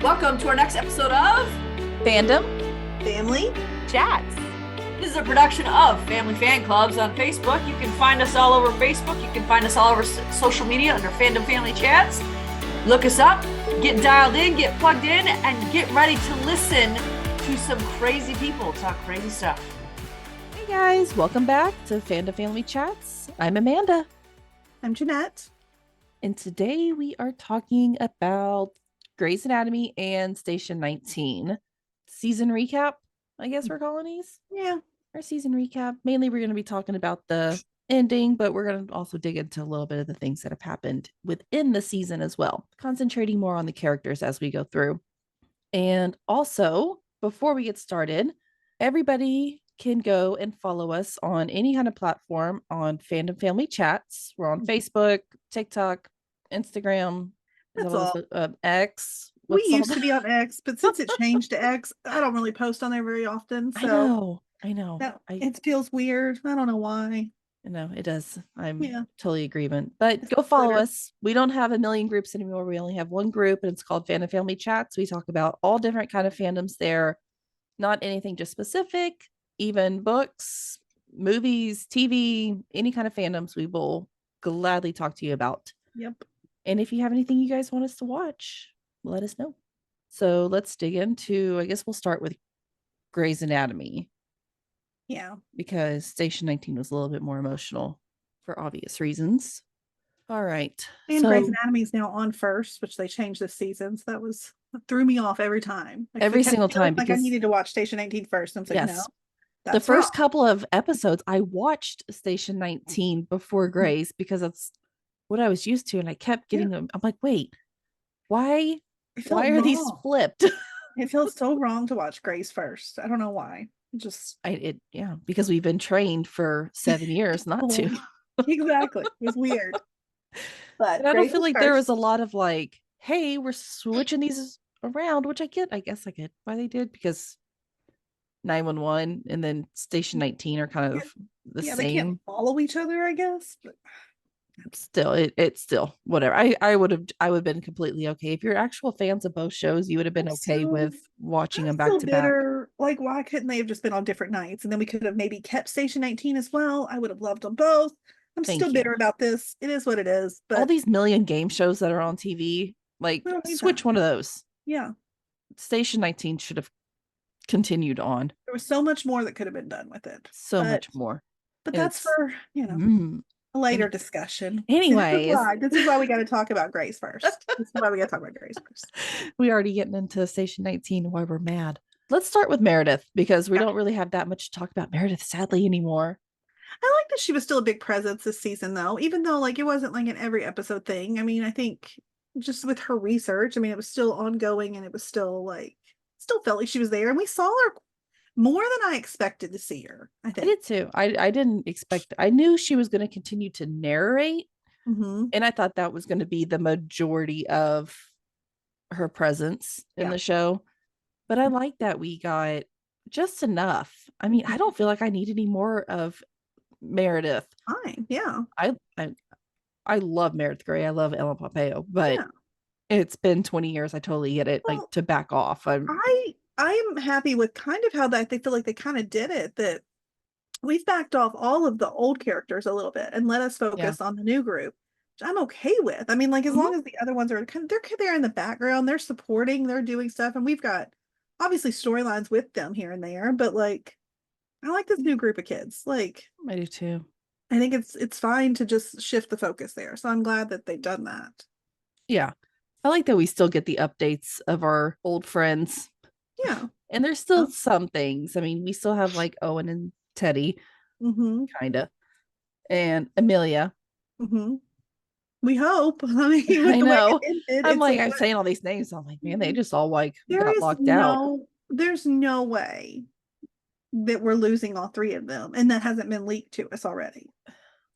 Welcome to our next episode of Fandom Family Chats. This is a production of Family Fan Clubs on Facebook. You can find us all over Facebook. You can find us all over social media under Fandom Family Chats. Look us up, get dialed in, get plugged in, and get ready to listen to some crazy people talk crazy stuff. Hey guys, welcome back to Fandom Family Chats. I'm Amanda. I'm Jeanette. And today we are talking about Grey's Anatomy and Station 19. Season recap, I guess we're calling these. Yeah. Our season recap. Mainly we're going to be talking about the ending, but we're going to also dig into a little bit of the things that have happened within the season as well, concentrating more on the characters as we go through. And also, before we get started, everybody can go and follow us on any kind of platform on Fandom Family Chats. We're on Facebook, TikTok, Instagram, That's all. X. We used to be on X, but since it changed to X, I don't really post on there very often. So I know. It feels weird. I don't know why. It does. I'm Yeah. totally agreement. But go follow us. We don't have a million groups anymore. We only have one group, and it's called Fandom Family Chats. We talk about all different kind of fandoms there. Not anything just specific, even books, movies, TV, any kind of fandoms we will gladly talk to you about. Yep. And if you have anything you guys want us to watch, let us know. So let's dig into, I guess we'll start with Grey's Anatomy. Yeah. Because Station 19 was a little bit more emotional for obvious reasons. All right. And Grey's Anatomy is now on first, which they changed this season. So that threw me off every time. Every single time. Like I needed to watch Station 19 first. I'm like, yes. No. The first couple of episodes, I watched Station 19 before Grey's because that's what I was used to. And I kept getting them. I'm like, wait, why are these flipped? It feels so wrong to watch Grey's first. I don't know why. Because we've been trained for 7 years not to. Exactly. It was weird. But I don't feel like there was a lot of like, hey, we're switching these around, which I guess I get why they did, because 911 and then Station 19 are kind of the same. They can't follow each other, I guess. But still, it's still whatever. I would have been completely okay if you're actual fans of both shows. You would have been okay with watching them back to back. Like, why couldn't they have just been on different nights, and then we could have maybe kept Station 19 as well? I would have loved them both. I'm still bitter about this. It is what it is. But all these million game shows that are on TV, like switch one of those. Yeah. Station 19 should have continued on. There was so much more that could have been done with it. Much more. But that's for, a later discussion. Anyway, this is why we got to talk about Grey's first. This is why we got to talk about Grey's first. We already getting into Station 19 and why we're mad. Let's start with Meredith, because we don't really have that much to talk about Meredith, sadly, anymore. I like that she was still a big presence this season, though, even though like it wasn't like an every episode thing. I mean, I think just with her research, it was still ongoing, and it was still felt like she was there, and we saw her more than I expected to see her. I did too. I didn't expect. I knew she was going to continue to narrate, and I thought that was going to be the majority of her presence in the show. But I like that we got just enough. I mean, I don't feel like I need any more of Meredith. Fine, yeah. I love Meredith Grey. I love Ellen Pompeo, but it's been 20 years. I totally get it. Like, to back off. I'm happy with kind of how that they feel like they kind of did it. That we've backed off all of the old characters a little bit and let us focus on the new group, which I'm okay with. I mean, like, as long as the other ones are they're there in the background, they're supporting, they're doing stuff, and we've got obviously storylines with them here and there, but like, I like this new group of kids. Like, I do too. I think it's fine to just shift the focus there. So I'm glad that they've done that. Yeah. I like that we still get the updates of our old friends. Yeah. And there's still some things. I mean, we still have like Owen and Teddy, kind of, and Amelia. We hope. I mean, I know. I'm saying all these names. I'm like, man, they just all like got locked out. There's no way that we're losing all three of them, and that hasn't been leaked to us already.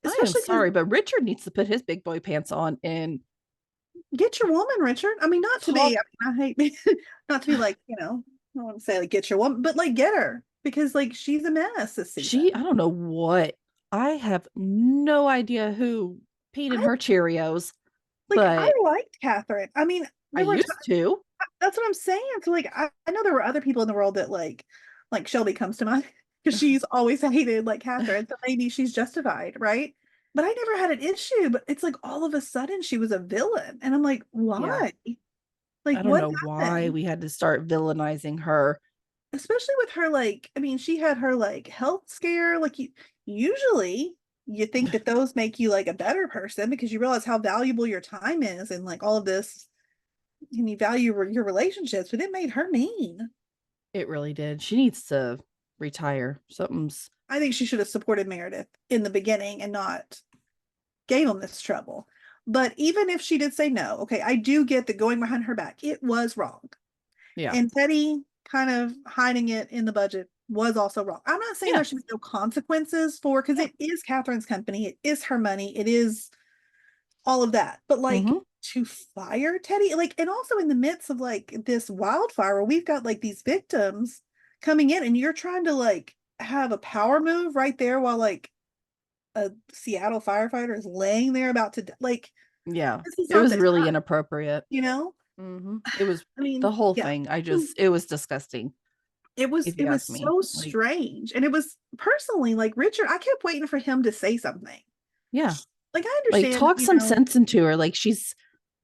I'm sorry, but Richard needs to put his big boy pants on and get your woman, Richard. I mean, not to be. I hate not to be like, I don't want to say like get your woman, but like get her, because like she's a mess this season. I don't know what. I have no idea who peed in her Cheerios. Like, but I liked Catherine. I mean, I used to. That's what I'm saying. So like I know there were other people in the world that like Shelby comes to mind because she's always hated like Catherine. So maybe she's justified, right? But I never had an issue. But it's like all of a sudden she was a villain. And I'm like, Yeah. why? Like I don't what know why happened? we had to start villainizing her. Especially with her, like, I mean, she had her like health scare. Like usually you think that those make you like a better person because you realize how valuable your time is and like all of this and you value your relationships, but it made her mean. It really did. She needs to retire. Something's I think she should have supported Meredith in the beginning and not gave him this trouble. But even if she did say no, okay, I do get that going behind her back, it was wrong. yeah. And Teddy kind of hiding it in the budget was also wrong. I'm not saying Yeah. there should be no consequences for because Yeah. it is Catherine's company, it is her money, it is all of that. But like Mhm. to fire Teddy, like, and also in the midst of like this wildfire where we've got like these victims coming in and you're trying to like have a power move right there while like a Seattle firefighter is laying there about to like Yeah. this is It not was the really time, inappropriate. you know? It was I mean, the whole yeah. thing. It was disgusting, if It you was ask me. so Like, strange. And it was personally like Richard, I kept waiting for him to say something. yeah. Like I Like understand, talk some sense into her. Like I feel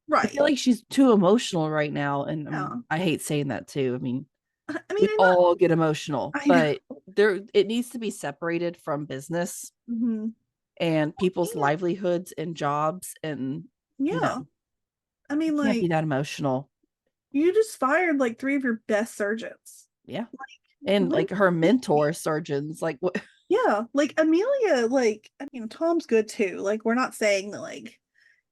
right. like she's too emotional right now. And Yeah. I hate saying that too. I mean, I mean, we and not all get emotional, I know. but it needs to be separated from business Mhm. and people's And livelihoods and jobs. And, yeah. I you mean, can't be like that emotional. you just fired like three of your best surgeons. Yeah. Like, And what like her mentor surgeons, like what? yeah, like Amelia, like I mean, Tom's good too. Like we're not saying that like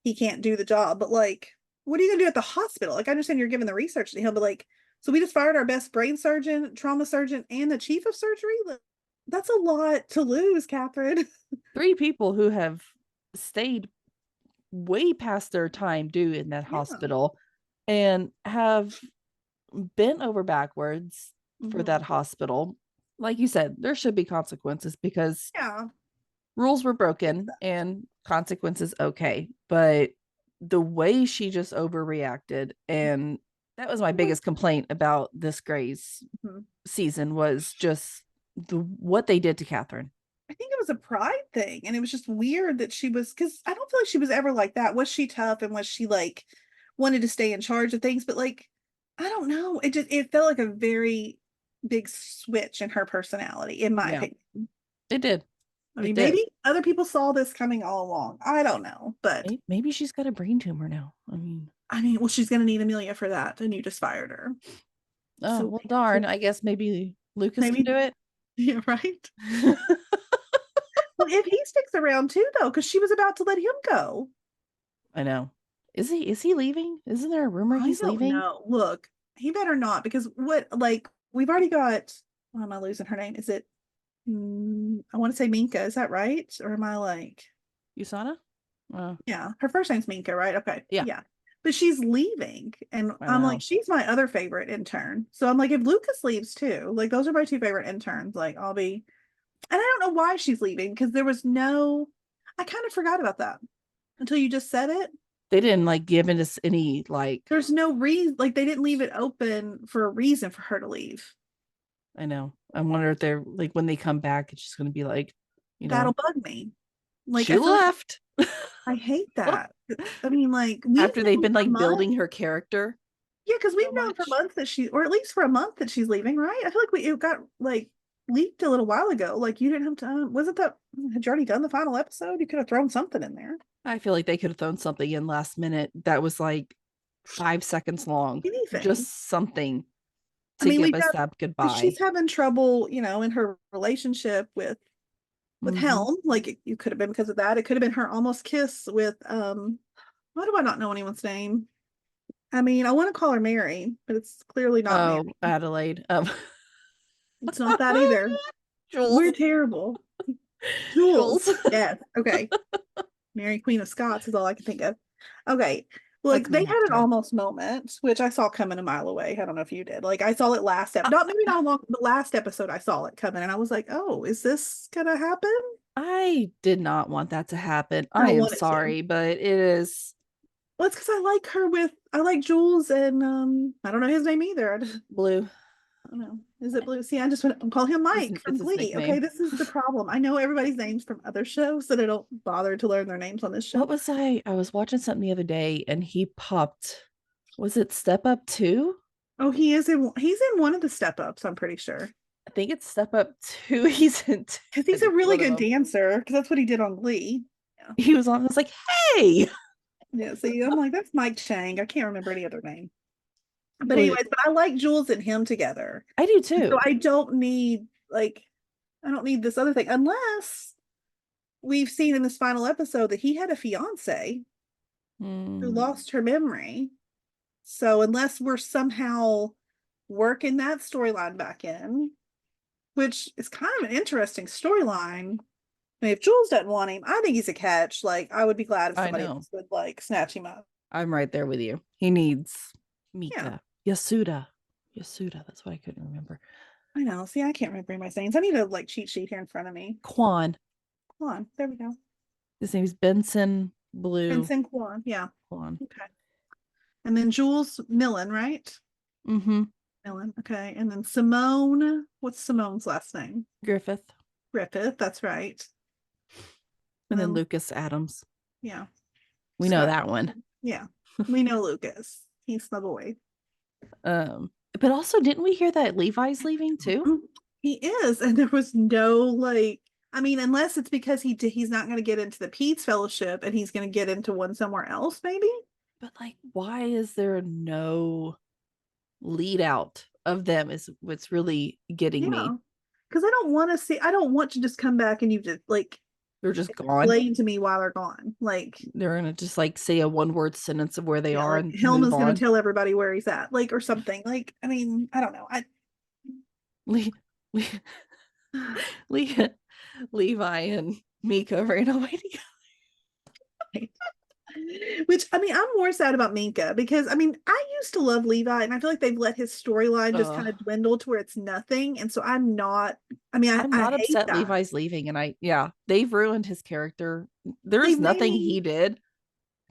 he can't do the job, but like, what are you gonna do at the hospital? Like I understand you're giving the research to him, but like, so we just fired our best brain surgeon, trauma surgeon, and the chief of surgery. Like, that's a lot to lose, Catherine. 3 people who have stayed way past their time due in that Yeah. hospital and have bent over backwards for Hmm. that hospital. Like you said, there should be consequences because Yeah. rules were broken and consequences okay. But the way she just overreacted, and that was my biggest complaint about this Grey's Mhm. season, was just what they did to Catherine. I think it was a pride thing, and it was just weird that she was because I don't feel like she was ever like that. Was she tough and was she like wanted to stay in charge of things? But like, I don't know. It felt like a very big switch in her personality, in my Yeah, opinion. it did. I It mean, did. maybe other people saw this coming all along. I don't know, but Maybe she's got a brain tumor now. I mean, well, she's gonna need Amelia for that, and you just fired her. Oh, So well, darn. I guess maybe Lucas can maybe, do it. yeah, right. Well, if he sticks around too, though, because she was about to let him go. I know. Is he leaving? Isn't there a rumor I he's don't leaving? know. Look, he better not because what like we've already got. Why am I losing her name? Is it? I want to say Minka. Is that right? Or am I like? Usana? Yeah, her first name's Minka, right? Okay, Yeah, yeah. But she's leaving, and I I'm like, know. she's my other favorite intern. So I'm like, if Lucas leaves too, like those are my two favorite interns. Like I'll be, and I don't know why she's leaving because there was no. I kind of forgot about that until you just said it. They didn't like give us any like. There's no reason, like they didn't leave it open for a reason for her to leave. I know. I wonder if they're like when they come back, it's just going to be like, That'll bug me. Like she I feel like left I hate that. I mean, like we've after they've known been for like months. building her character Yeah, because we've so known for much. months that she, or at least for a month that she's leaving, right? I feel like it got like leaked a little while ago. Like you didn't have to. Wasn't that? Had you already done the final episode? You could have thrown something in there. I feel like they could have thrown something in last minute that was like 5 seconds long, Anything. just something I to mean, give we've us got that like goodbye. she's having trouble, in her relationship with Mm-hmm. Helm. Like it could have been because of that. It could have been her almost kiss with why do I not know anyone's name? I mean, I want to call her Mary, but it's clearly not Mary. Oh, Adelaide. It's not that either. Jules. We're terrible. Jules. Jules. Yes. Okay. Mary Queen of Scots is all I can think of. Okay. Like they Ugly had an actor. almost moment, which I saw coming a mile away. I don't know if you did. Like I saw it last not maybe not long, the last episode I saw it coming, and I was like, oh, is this gonna happen? I did not want that to happen. I I don't am want it to. sorry, but it is Well, it's because I like Jules and I don't know his name either. Blue. I don't know. Is it Blue? See, I just want to call him Mike from It's his Glee. Okay, nickname. this is the problem. I know everybody's names from other shows, so I don't bother to learn their names on this show. What was I was watching something the other day and he popped. Was it Step Up 2? Oh, he's in one of the Step Ups, I'm pretty sure. I think it's Step Up 2. He's in Because he's a really one of good them. dancer, because that's what he did on Glee. Yeah. He was on. I was like, hey. Yeah, see, I'm like, that's Mike Chang. I can't remember any other name. But Well, anyways, but I like Jules and him together. I do And so too. I don't need this other thing unless we've seen in this final episode that he had a fiance who lost her memory. So unless we're somehow working that storyline back in, which is kind of an interesting storyline. I mean, if Jules doesn't want him, I think he's a catch. Like, I would be glad if I somebody know. else would like snatch him up. I'm right there with you. He needs Mika. Yeah. Yasuda. That's what I couldn't remember. I know. See, I can't remember my names. I need a like cheat sheet here in front of me. Quan. Quan. There we go. His name's Benson Blue. Benson Quan. Yeah. Quan. Okay. And then Jules Millen, right? Mm-hmm. Millen. Okay. And then Simone. What's Simone's last name? Griffith. That's right. And then Lucas Adams. Yeah. We know that one. Yeah. We know Lucas. He's the boy. But also, didn't we hear that Levi's leaving too? He is, and there was no unless it's because he's not going to get into the Pete's Fellowship and he's going to get into one somewhere else, maybe. But like, why is there no lead out of them? Is what's really getting me. Because I don't want to just come back and you just they're just gone. Explain to me why they're gone. Like they're gonna just like say a one-word sentence of where they are, and Helma's gonna tell everybody where he's at, like, or something. Like, I mean, I don't know. Levi and Mika ran away together. Which, I mean, I'm more sad about Minka because I mean, I used to love Levi and I feel like they've let his storyline just kind of dwindle to where it's nothing. And so I'm not upset that Levi's leaving, and they've ruined his character. There's nothing he did.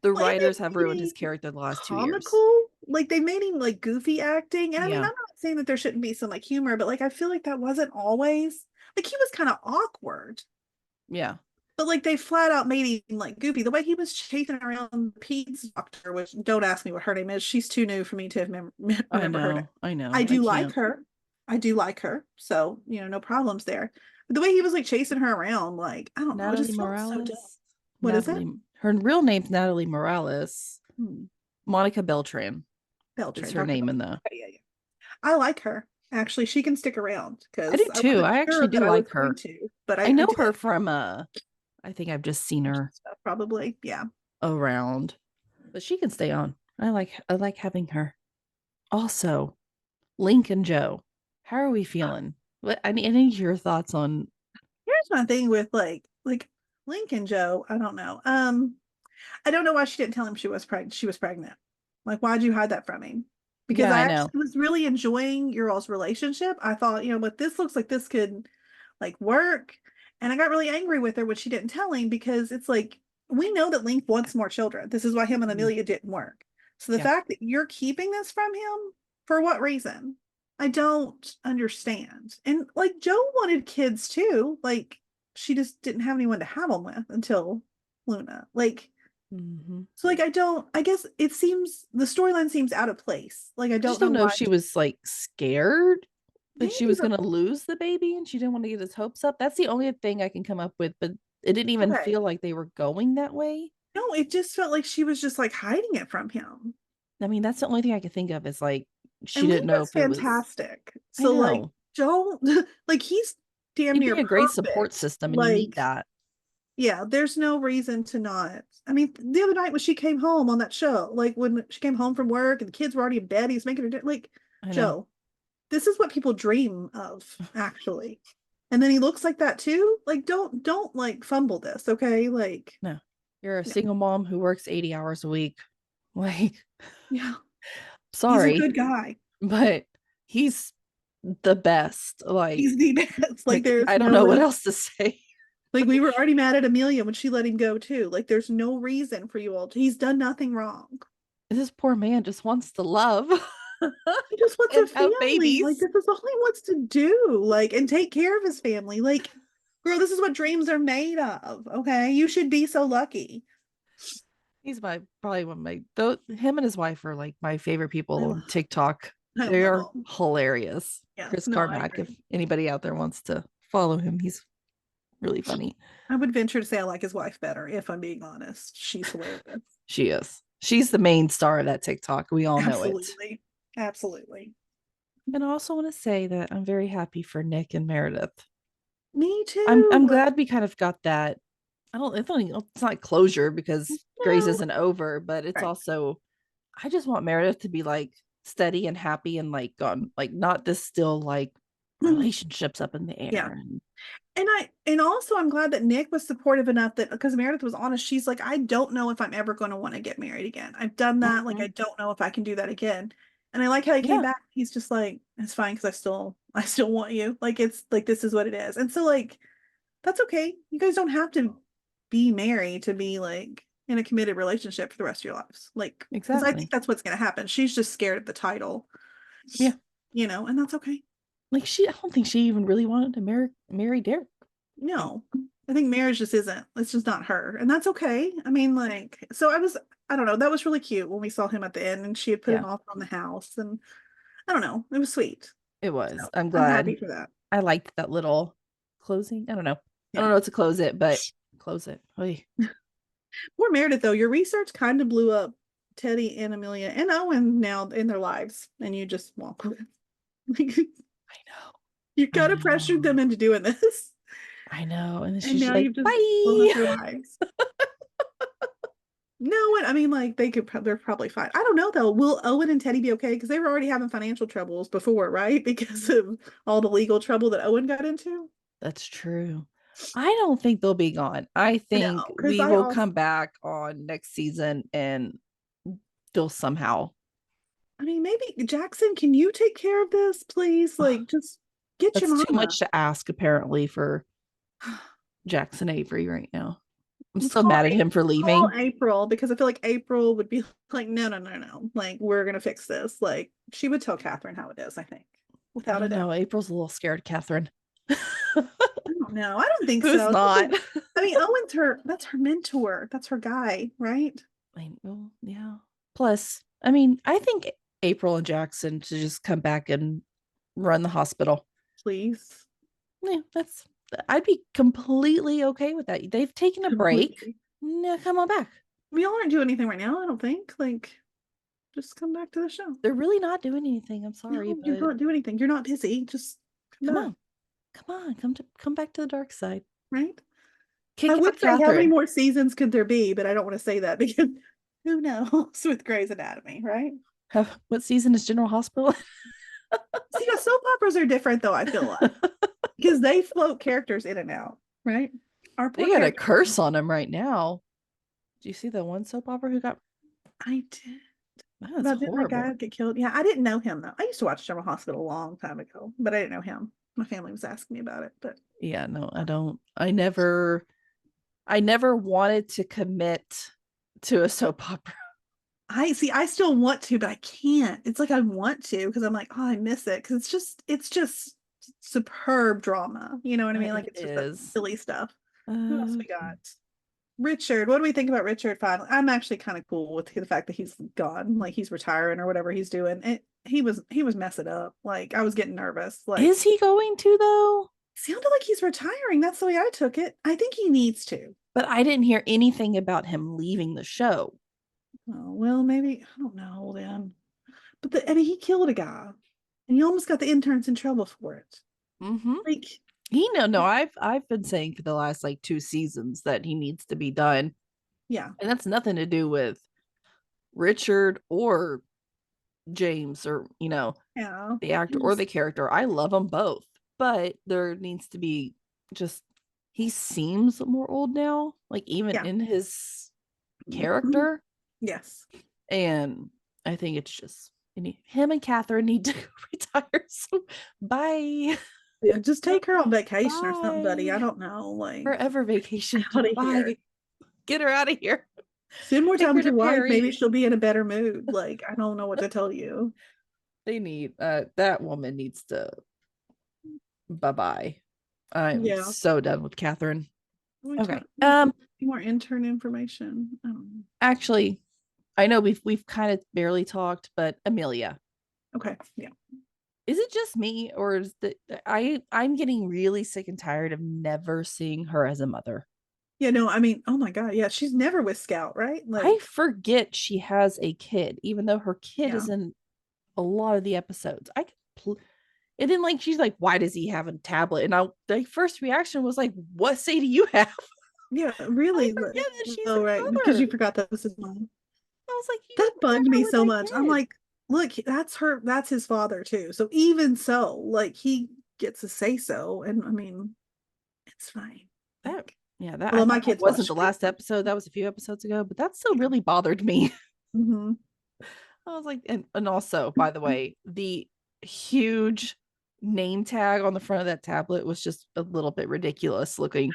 The writers have ruined his character the last 2 years. Like they made him like goofy acting. And I mean, I'm not saying that there shouldn't be some like humor, but like I feel like that wasn't always like he was kind of awkward. Yeah. But like they flat out made him like goofy. The way he was chasing around Pete's doctor, which don't ask me what her name is. She's too new for me to remember her name. I know. I do like her. So, no problems there. But the way he was like chasing her around, like, I don't know. Natalie Morales. What is it? Her real name's Natalie Morales. Monica Beltran. Is her name in the. Yeah. I like her. Actually, she can stick around because I do too. I actually do like her. But I know her from I think I've just seen her probably, yeah, around, but she can stay on. I like having her. Also, Link and Joe, how are we feeling? I need your thoughts on. Here's my thing with like Link and Joe. I don't know. I don't know why she didn't tell him she was pregnant. Like, why'd you hide that from him? Because I actually was really enjoying your all's relationship. I thought, but this looks like this could like work. And I got really angry with her when she didn't tell him because it's like, we know that Link wants more children. This is why him and Amelia didn't work. So the fact that you're keeping this from him, for what reason? I don't understand. And like Joe wanted kids too. Like she just didn't have anyone to have them with until Luna. Like, so like, I guess it seems, the storyline seems out of place. Like, I don't know if she was like scared that she was going to lose the baby and she didn't want to get his hopes up. That's the only thing I can come up with, but it didn't even feel like they were going that way. No, it just felt like she was just like hiding it from him. I mean, that's the only thing I could think of is like, she didn't know if it was fantastic. So like, Joe, like he's damn near a great support system, and like, you need that. Yeah, there's no reason to not. I mean, the other night when she came home on that show, like when she came home from work and the kids were already in bed, he's making her dinner. Like, Joe, this is what people dream of, actually. And then he looks like that too. Like, don't like fumble this, okay? Like, no, you're a single mom who works 80 hours a week. Like, yeah, sorry, he's a good guy, but he's the best. Like, he's the best. Like, there's I don't know what else to say. Like we were already mad at Amelia when she let him go too. Like there's no reason for you all he's done nothing wrong. This poor man just wants to love He just wants a and have family. Like babies. this is all he wants to do. Like and take care of his family. Like, girl, this is what dreams are made of. Okay. You should be so lucky. He's probably one of my though him and his wife are like my favorite people on TikTok. I They love are him. hilarious. Yeah, Chris no, I Carmack, if agree. anybody out there wants to follow him, he's really funny. I would venture to say I like his wife better, if I'm being honest. She's hilarious. She is. She's the main star of that TikTok. We all know it. Absolutely. Absolutely. And I also want to say that I'm very happy for Nick and Meredith. Me I'm too. glad we kind of got that. It's not closure because Grace No. isn't over, but it's Right. also I just want Meredith to be like steady and happy and like gone, like not this still like relationships up in the Yeah. air. And And also I'm glad that Nick was supportive enough that because Meredith was honest, she's like, I don't know if I'm ever going to want to get married again. I've done that. Like, I Mhm. don't know if I can do that again. And I like how he came Yeah, back. He's just like, it's fine because I still want you. Like, it's like, this is what it is. And so, like, that's okay. You guys don't have to be married to be like in a committed relationship for the rest of your lives. Like, because I think exactly. that's what's going to happen. She's just scared of the title, Yeah. and that's okay. Like I don't think she even really wanted to marry Derek. Like, No, I think marriage just isn't, it's just not her. And that's okay. I mean, like, so I don't know, that was really cute when we saw him at the end and she had put an yeah, offer on the house. And I don't know, it was sweet. it So was. I'm I'm happy glad. for that. I liked that little closing. I don't know. I Yeah. don't know what to close it, but close it. Oy. Poor Meredith, though, your research kind of blew up Teddy and Amelia and Owen now in their lives. And you just walk away. Like, I know. you I kind of pressured know. them into doing this. I know. And then And she's just now like, you've just blown up bye. their lives. No, what I mean, like they're probably fine. I don't know though. Will Owen and Teddy be okay? Because they were already having financial troubles before, right? Because of all the legal trouble that Owen got into. That's true. I don't think they'll be gone. I No, think because we I will also, come back on next season and they'll somehow. I mean, maybe Jackson, can you take care of this, please? Ugh, Like, just get your that's too mama. much to ask, apparently, for Jackson Avery right now. I'm still Call mad at him for call leaving. April because I feel like April would be like, no, no, no, no. Like, we're gonna fix this. Like, she would tell Catherine how it is, I think, I without a don't doubt. know. April's a little scared, Catherine. I don't know. I don't think Who's so. not? I mean, that's her mentor. That's her guy, right? Well, yeah. Plus, I mean, I think April and Jackson should just come back and run the hospital. Please. Yeah, I'd be completely okay with that. They've taken a break. Completely. Yeah, come on back. We all aren't doing anything right now, I don't think. Like, just come back to the show. They're really not doing anything. I'm sorry, No, you're but not doing anything. You're not busy. Just come come back, on. Come on. Come back to the dark side. right? I Kick would out say how many Catherine. more seasons could there be, but I don't want to say that because who knows with Grey's Anatomy, right? What season is General Hospital? See, the soap operas are different though, I feel like. Because they float characters in and out, right? Our They poor got a character. curse on him right now. Do you see the one soap opera who got I did. that's But didn't that horrible. guy get killed? Yeah, I didn't know him though. I used to watch General Hospital a long time ago, but I didn't know him. My family was asking me about it, but Yeah, no, I don't. I never wanted to commit to a soap opera. I see. I still want to, but I can't. It's like I want to because I'm like, oh, I miss it because it's just superb drama. You know what I mean? Like It it's just that is. silly stuff. Who else Uh, we got? Richard. What do we think about Richard finally? I'm actually kind of cool with the fact that he's gone, like he's retiring or whatever he's doing. He was messing up. Like I was getting nervous. Like is he going to though? sounded like he's retiring. That's the way I took it. I think he needs to. But I didn't hear anything about him leaving the show. Oh, well, maybe I don't know then. But I mean, he killed a guy, and you almost got the interns in trouble for it. Mm-hmm. Like, No, I've been saying for the last like 2 seasons that he needs to be done. yeah, And that's nothing to do with Richard or James or, yeah, the actor or the character. I love them both. But there needs to be just he seems more old now, like even yeah, in his character. yes. And I think it's just him and Catherine need to retire. So bye. Yeah, just take her on vacation or something, buddy. I Bye. don't know. Like, Forever vacation. out of Bye. here. Get her out of here. Spend more Take time her with to your wife. Maybe Paris. she'll be in a better mood. Like, I don't know what to tell you. They need that woman needs to bye-bye. I'm Yeah. so done with Catherine. Okay. More intern information. I don't know. Actually, I know we've kind of barely talked, but Amelia. Okay. Yeah. Is it just me, or is I'm getting really sick and tired of never seeing her as a mother? Yeah, no, I mean, oh my God. Yeah, she's never with Scout, right? I Like, forget she has a kid, even though her kid yeah. is in a lot of the episodes. And then like she's like, why does he have a tablet? And the first reaction was like, what say do you have? Yeah, I really. forget that she's Oh, her right. Because mother. you forgot that was his mom. I was like, That you put bugged her me with so that much. I'm kid. like, look, that's his father too. So even so, like he gets to say so. And I mean, it's fine. That that I Although my thought that kids wasn't watch the last episode. That was a few episodes ago, but that still really bothered me. Mm-hmm. I was like, and also, by the way, the huge name tag on the front of that tablet was just a little bit ridiculous looking.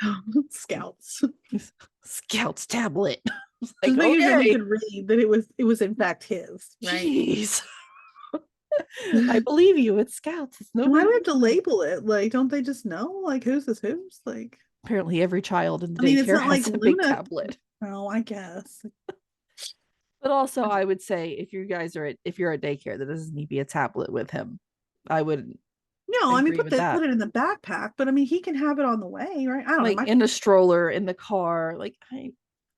Scouts. Scouts tablet. Just Like, making sure he okay, could read that it was in fact his, right? jeez. I believe you. It's Scouts. It's no Why big do we have to deal. label it? Like, don't they just know? Like, who's is whose? Like, Apparently, every child in the I mean, it's daycare not like has a big Luna. tablet. Oh, I guess. But also, I would say if you're at daycare, that doesn't need to be a tablet with him. I would No, I mean, agree with that. put it in the backpack, but I mean, he can have it on the way, right? I don't know. Like in the stroller, in the car. Like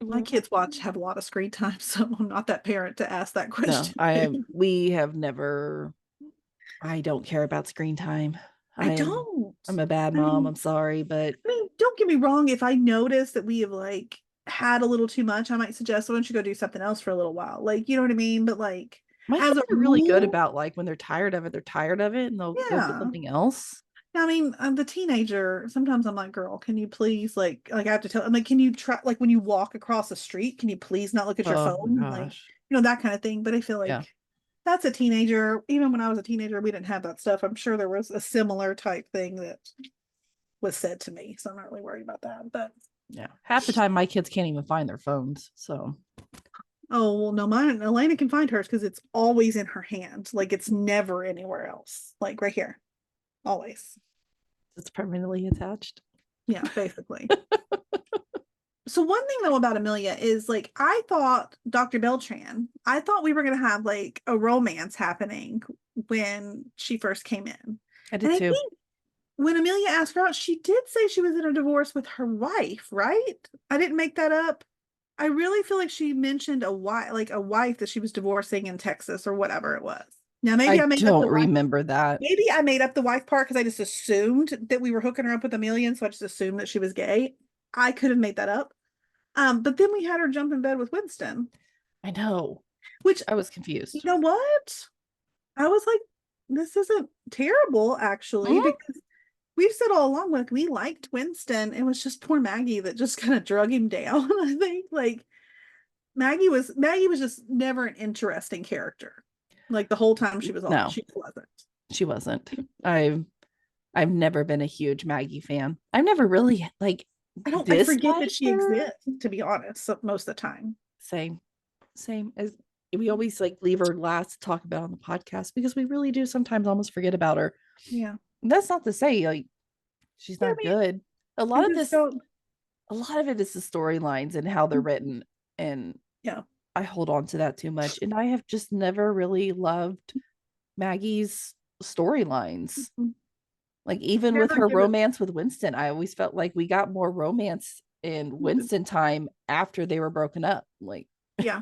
My kids have a lot of screen time, so I'm not that parent to ask that no, question. we have never. I don't care about screen time. I don't. I'm a bad I mom. mean, I'm sorry, but don't get me wrong. If I notice that we have like had a little too much, I might suggest, why don't you go do something else for a little while? Like, you know what I mean? But like, my as kids a are really good rule, about like when they're tired of it, and they'll go get yeah. something else. I mean, I'm the teenager. Sometimes I'm like, girl, can you please I have to tell. I'm like, can you try like when you walk across the street, can you please not look at your Oh my phone? Like, gosh. that kind of thing. But I feel Yeah. like that's a teenager. Even when I was a teenager, we didn't have that stuff. I'm sure there was a similar type thing that was said to me. So I'm not really worried about that. But Yeah. Half the time my kids can't even find their phones. So oh well, no, mine Elena can find hers because it's always in her hand. Like it's never anywhere else. Like right here. Always. it's permanently attached. Yeah, basically. So one thing though about Amelia is like I thought Dr. Beltran, I thought we were gonna have like a romance happening when she first came in. I And did I too. think when Amelia asked her out, she did say she was in a divorce with her wife, right? I didn't make that up. I really feel like she mentioned a wife that she was divorcing in Texas or whatever it was. Now maybe I I made up don't the wife. remember that. Maybe I made up the wife part because I just assumed that we were hooking her up with Amelia, and so I just assumed that she was gay. I could have made that up. But then we had her jump in bed with Winston, I know. which I was you confused. know what? I was like, this isn't terrible actually, Mhm. because we've said all along, like we liked Winston. It was just poor Maggie that just kind of drug him down. I think like Maggie was just never an interesting character. Like the whole time she was on, No, she wasn't. she wasn't. I've never been a huge Maggie fan. I've never really like I this forget that she her. exists, to be honest, most of the time. Same as we always like leave her last to talk about on the podcast because we really do sometimes almost forget about her. Yeah. And that's not to say like she's Yeah, I not mean, good. A I lot of just this, don't. a lot of it is the storylines and how they're written, and Yeah. I hold on to that too much. And I have just never really loved Maggie's storylines. Like even with Never her give it. romance with Winston, I always felt like we got more romance in Winston time after they were broken up. Like, Yeah.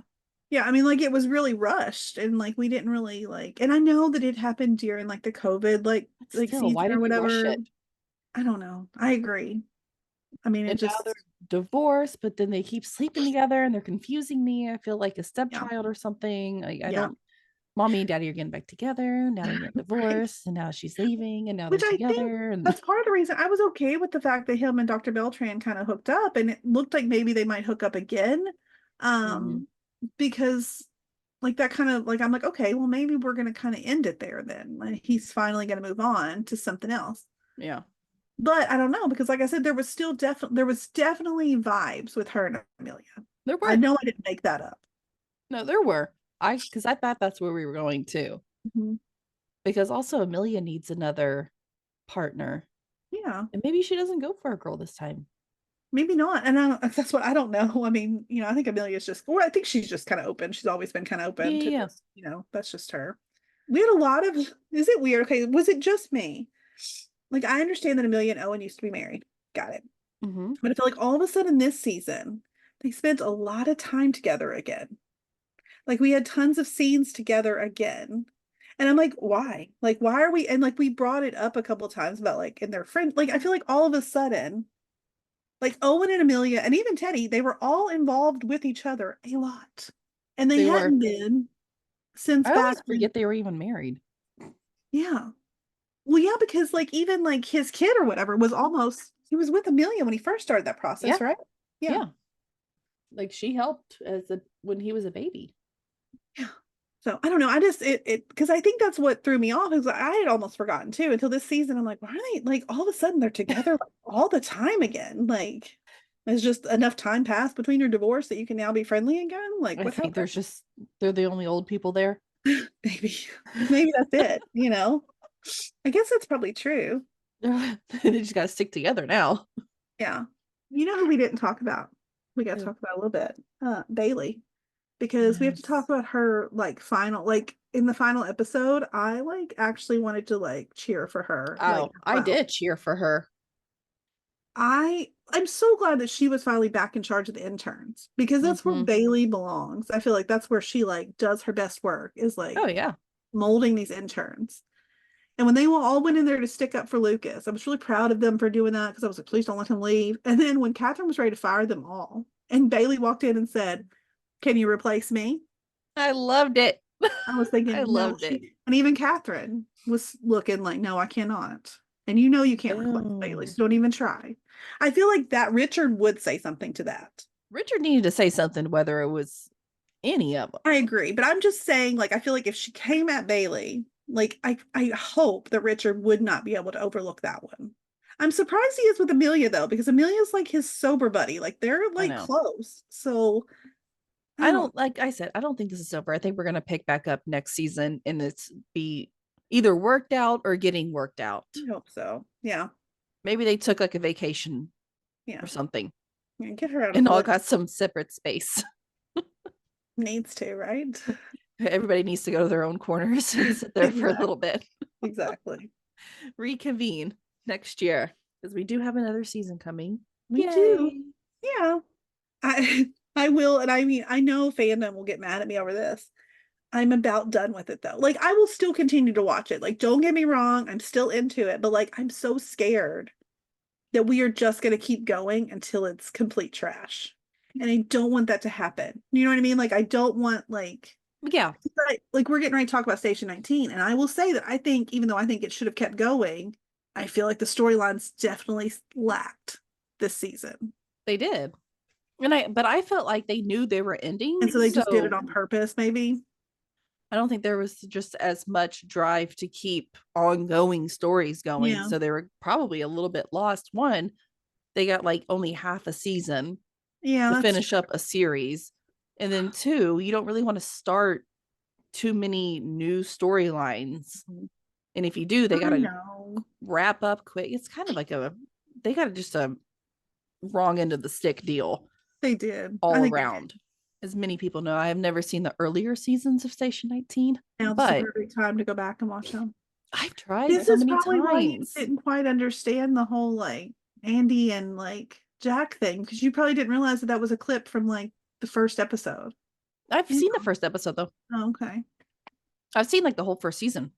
Yeah. I mean, like it was really rushed and like we didn't really and I know that it happened during like the COVID like still, why season or did you rush whatever. it? I don't know. I agree. I mean, it And now just they're divorced, but then they keep sleeping together and they're confusing me. I feel like a yeah. stepchild or something. Like I Yeah. don't. Mommy and daddy are getting back together. Now they're getting Right. divorced, and now she's leaving, and now they're Which I think together. And that's part of the reason I was okay with the fact that him and Dr. Beltran kind of hooked up and it looked like maybe they might hook up again. Mhm. Because like that kind of like I'm like, okay, well maybe we're gonna kind of end it there then. Like he's finally gonna move on to something else. Yeah. But I don't know, because like I said, there was definitely vibes with her and Amelia. There I were. know I didn't make that up. No, there were. Because I thought that's where we were going to. Mhm. Because also Amelia needs another partner. Yeah, And maybe she doesn't go for a girl this time. maybe not. And that's what I don't know. I mean, I think Amelia's just, or I think she's just kind of open. She's always been kind of open to Yeah. just, that's just her. We had a lot of, is it weird? Okay, was it just me? Like, I understand that Amelia and Owen used to be married. Got it. Mm-hmm. But I feel like all of a sudden this season, they spent a lot of time together again. Like, we had tons of scenes together again. And I'm like, why? Like, why are we? And like, we brought it up a couple of times about like in their friend. Like, I feel like all of a sudden, like Owen and Amelia and even Teddy, they were all involved with each other a lot. And they They were. hadn't been since I always back when, forget they were even married. yeah. Well, yeah, because like even like his kid or whatever he was with Amelia when he first started that process, Yeah. right? Yeah. Yeah. Like she helped when he was a baby. Yeah. So I don't know. I just because I think that's what threw me off is I had almost forgotten too until this season. I'm like, why are they like all of a sudden they're together like, all the time again? Like, there's just enough time passed between your divorce that you can now be friendly again. Like, I what think happened? they're the only old people there. Maybe, maybe that's it. I guess that's probably true. They just gotta stick together now. Yeah. You know who we didn't talk about? We got to Who? talk about a little bit. Bailey. Because we have to talk Yes. about her like final like in the final episode. I like actually wanted to like cheer for her. Like, Oh, I wow. did cheer for her. I'm so glad that she was finally back in charge of the interns because that's where Mm-hmm. Bailey belongs. I feel like that's where she like does her best work is like Oh yeah. molding these interns. And when they all went in there to stick up for Lucas, I was really proud of them for doing that because I was like, please don't let him leave. And then when Catherine was ready to fire them all, and Bailey walked in and said, can you replace me? I loved it. I was I thinking, no, loved it. and even Catherine was looking like, no, I cannot. And you can't replace Bailey, Oh. so don't even try. I feel like that Richard would say something to that. Richard needed to say something, whether it was any of them. I agree, but I'm just saying, like, I feel like if she came at Bailey, like, I hope that Richard would not be able to overlook that one. I'm surprised he is with Amelia though, because Amelia's like his sober buddy, like they're I like know. close. So I I don't don't like I said, I don't think this is over. I think we're gonna pick back up next season and it's be either worked out or getting worked out. I hope so. Yeah, Maybe they took like a vacation yeah, or something yeah. Get her out of and all Florida. got some separate space. Needs to, right? Everybody needs to go to their own corners and sit there for a little bit. Exactly. Reconvene next year because we do have another season coming. We do. Yay. Yeah. I I will, and I mean I know fandom will get mad at me over this. I'm about done with it though. Like I will still continue to watch it. Like don't get me wrong, I'm still into it, but like I'm so scared that we are just going to keep going until it's complete trash. And I don't want that to happen. You know what I mean? Like I don't want Yeah. like we're getting ready to talk about Station 19 and I will say that I think even though I think it should have kept going, I feel like the storylines definitely lacked this season. They did. But I felt like they knew they were ending. And so they just did it on purpose, maybe. I don't think there was just as much drive to keep ongoing stories going. Yeah. So they were probably a little bit lost. One, they got like only half a season Yeah, to that's finish up a series. And then two, you don't really want to start too many new storylines. And if you do, they I gotta know. wrap up quick. It's kind of like they got just a wrong end of the stick deal They did. I all think around. As many people know, I have never seen the earlier seasons of Station 19, now's the but perfect time to go back and watch them. I've tried This so is many probably why you times. didn't quite understand the whole like Andy and like Jack thing because you probably didn't realize that that was a clip from like the first episode. I've You seen the know? first episode though. Oh, okay. I've seen like the whole first season.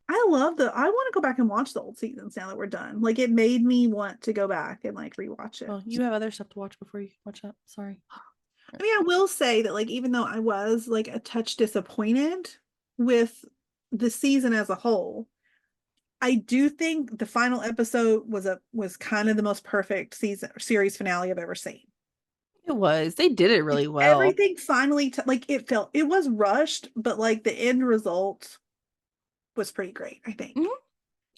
I want to go back and watch the old seasons now that we're done. Like it made me want to go back and like rewatch it. Well, you have other stuff to watch before you watch that. Sorry. I mean, I will say that like even though I was like a touch disappointed with the season as a whole, I do think the final episode was kind of the most perfect series finale I've ever seen. It was. They did it really well. Everything finally like it was rushed, but like the end result was pretty great, I think. Mhm.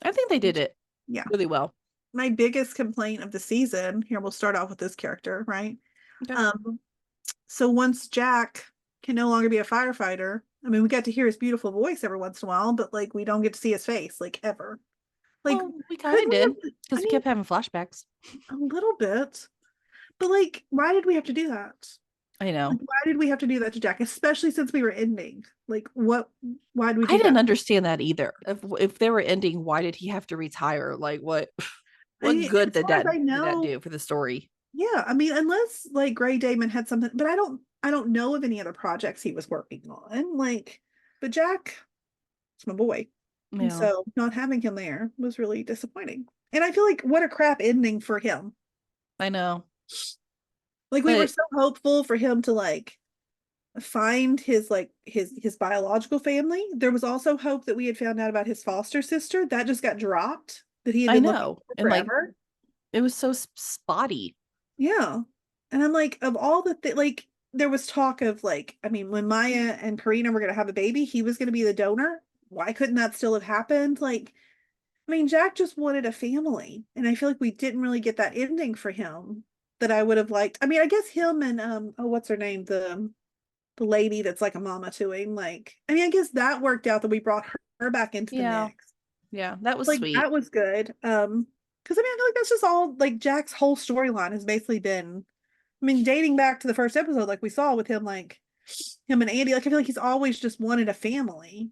I think they did it Yeah. really well. My biggest complaint of the season, here we'll start off with this character, right? Okay. So once Jack can no longer be a firefighter, I mean, we got to hear his beautiful voice every once in a while, but like we don't get to see his face, like ever. Like, Well, we kind could of we did have, because I we mean, kept having flashbacks. a little bit, but like, why did we have to do that? I know. Like, why did we have to do that to Jack, especially since we were ending? Like, what? Why did we I do didn't that? understand that either. If they were ending, why did he have to retire? Like what? I What mean, good as far as I did that know, do for the story? yeah. I mean, unless like Gray Damon had something, but I don't know of any other projects he was working on. Like, but Jack is my boy, and Yeah, so not having him there was really disappointing. And I feel like what a crap ending for him. I know. Like we were But so hopeful for him to like find his like his biological family. There was also hope that we had found out about his foster sister. That just got dropped. That he had I been looking know. for And like forever. it was so spotty. Yeah. And I'm like, of all like there was talk of like, I mean, when Maya and Karina were gonna have a baby, he was gonna be the donor. Why couldn't that still have happened? Like, I mean, Jack just wanted a family. And I feel like we didn't really get that ending for him that I would have liked. I mean, I guess him and oh, what's her name? The lady that's like a mama to him. Like, I mean, I guess that worked out that we brought her back into the Yeah. mix. Yeah, that was Like sweet. that was good. Because I mean, I feel like that's just all like Jack's whole storyline has basically been. I mean, dating back to the first episode, like we saw with him, like him and Andy, like I feel like he's always just wanted a family.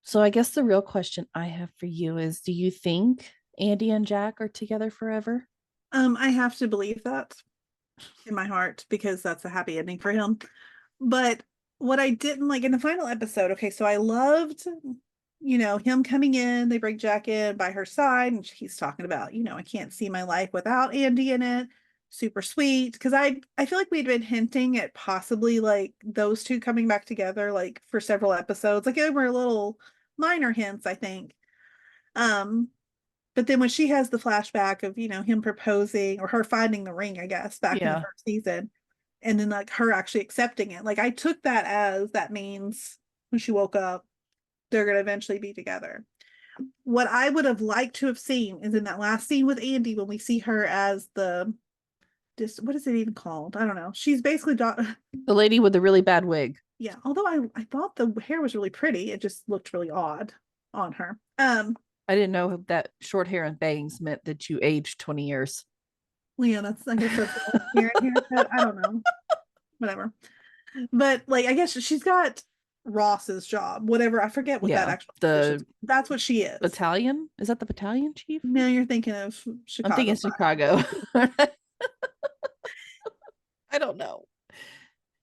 So I guess the real question I have for you is do you think Andy and Jack are together forever? I have to believe that in my heart because that's a happy ending for him. But what I didn't like in the final episode, okay, so I loved, him coming in, they bring Jack in by her side, and he's talking about, I can't see my life without Andy in it. Super sweet. Cause I feel like we'd been hinting at possibly like those two coming back together like for several episodes. Like they were little minor hints, I think. Um, but then when she has the flashback of, him proposing or her finding the ring, I guess, back in the Yeah. first season, and then like her actually accepting it. Like I took that as that means when she woke up, they're gonna eventually be together. What I would have liked to have seen is in that last scene with Andy when we see her as the just what is it even called? I don't know. She's basically The lady with the really bad wig. yeah. Although I thought the hair was really pretty, it just looked really odd on her. I didn't know that short hair and bangs meant that you aged 20 years. Well, yeah, that's I guess that's a parent haircut. I don't know. Whatever. But like I guess she's got Ross's job, whatever. I forget what that Yeah. actual position. The That's what she is. battalion? Is that the battalion chief? No, you're thinking of I'm thinking Chicago Fire. Chicago. I don't know.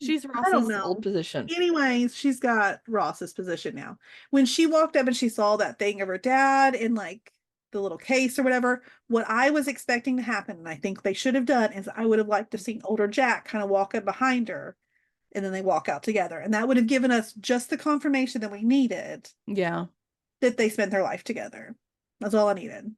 She's I don't Ross's old know. position. Anyways, she's got Ross's position now. When she walked up and she saw that thing of her dad in like the little case or whatever, what I was expecting to happen, and I think they should have done, is I would have liked to see older Jack kind of walk up behind her and then they walk out together. And that would have given us just the confirmation that we needed Yeah. that they spent their life together. That's all I needed.